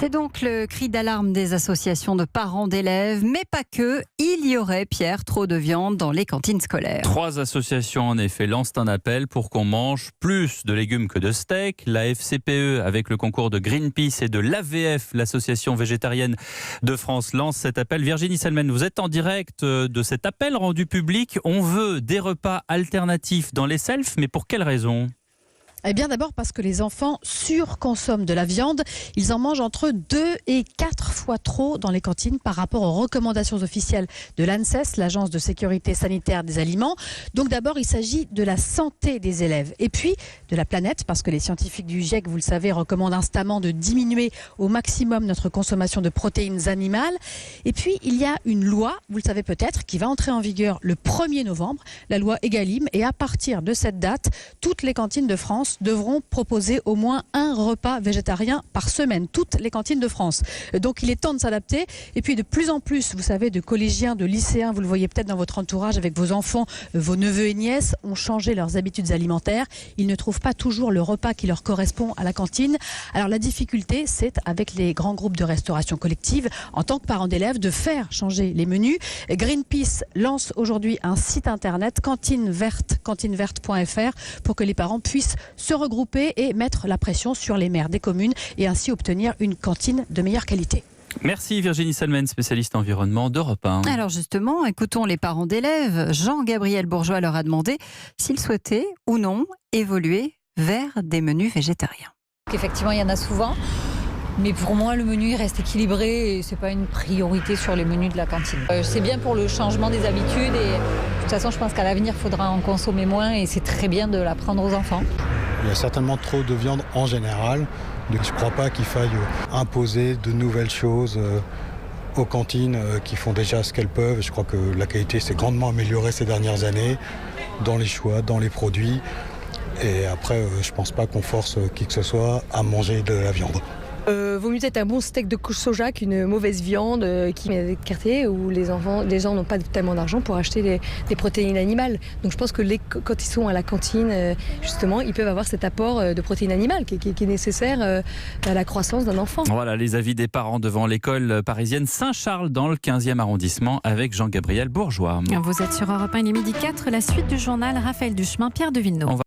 C'est donc le cri d'alarme des associations de parents d'élèves, mais pas que. Il y aurait, Pierre, trop de viande dans les cantines scolaires. 3 associations, en effet, lancent un appel pour qu'on mange plus de légumes que de steak. La FCPE, avec le concours de Greenpeace et de l'AVF, l'association végétarienne de France, lance cet appel. Virginie Salmen, vous êtes en direct de cet appel rendu public. On veut des repas alternatifs dans les selfs, mais pour quelle raison ? Eh bien d'abord parce que les enfants surconsomment de la viande. Ils en mangent entre 2 et 4 fois trop dans les cantines par rapport aux recommandations officielles de l'ANSES, l'Agence de sécurité sanitaire des aliments. Donc d'abord, il s'agit de la santé des élèves et puis de la planète, parce que les scientifiques du GIEC, vous le savez, recommandent instamment de diminuer au maximum notre consommation de protéines animales. Et puis, il y a une loi, vous le savez peut-être, qui va entrer en vigueur le 1er novembre, la loi Egalim. Et à partir de cette date, toutes les cantines de France devront proposer au moins un repas végétarien par semaine, toutes les cantines de France. Donc il est temps de s'adapter. Et puis de plus en plus, vous savez, de collégiens, de lycéens, vous le voyez peut-être dans votre entourage avec vos enfants, vos neveux et nièces, ont changé leurs habitudes alimentaires. Ils ne trouvent pas toujours le repas qui leur correspond à la cantine. Alors la difficulté, c'est avec les grands groupes de restauration collective, en tant que parents d'élèves, de faire changer les menus. Greenpeace lance aujourd'hui un site internet, cantineverte.fr, pour que les parents puissent se regrouper et mettre la pression sur les maires des communes et ainsi obtenir une cantine de meilleure qualité. Merci Virginie Salmen, spécialiste environnement d'Europe 1. Alors justement, écoutons les parents d'élèves. Jean-Gabriel Bourgeois leur a demandé s'ils souhaitaient ou non évoluer vers des menus végétariens. Effectivement, il y en a souvent. Mais pour moi, le menu il reste équilibré et c'est pas une priorité sur les menus de la cantine. C'est bien pour le changement des habitudes et de toute façon, je pense qu'à l'avenir, il faudra en consommer moins et c'est très bien de l'apprendre aux enfants. Il y a certainement trop de viande en général. Je ne crois pas qu'il faille imposer de nouvelles choses aux cantines qui font déjà ce qu'elles peuvent. Je crois que la qualité s'est grandement améliorée ces dernières années dans les choix, dans les produits. Et après, je ne pense pas qu'on force qui que ce soit à manger de la viande. Vaut mieux peut-être un bon steak de soja qu'une mauvaise viande qui met des quartiers où les gens n'ont pas tellement d'argent pour acheter des protéines animales. Donc je pense que quand ils sont à la cantine, justement, ils peuvent avoir cet apport de protéines animales qui est nécessaire à la croissance d'un enfant. Voilà les avis des parents devant l'école parisienne Saint-Charles dans le 15e arrondissement avec Jean-Gabriel Bourgeois. Vous êtes sur Europe 1, il est midi 4, la suite du journal Raphaël Duchemin, Pierre de Villeneuve.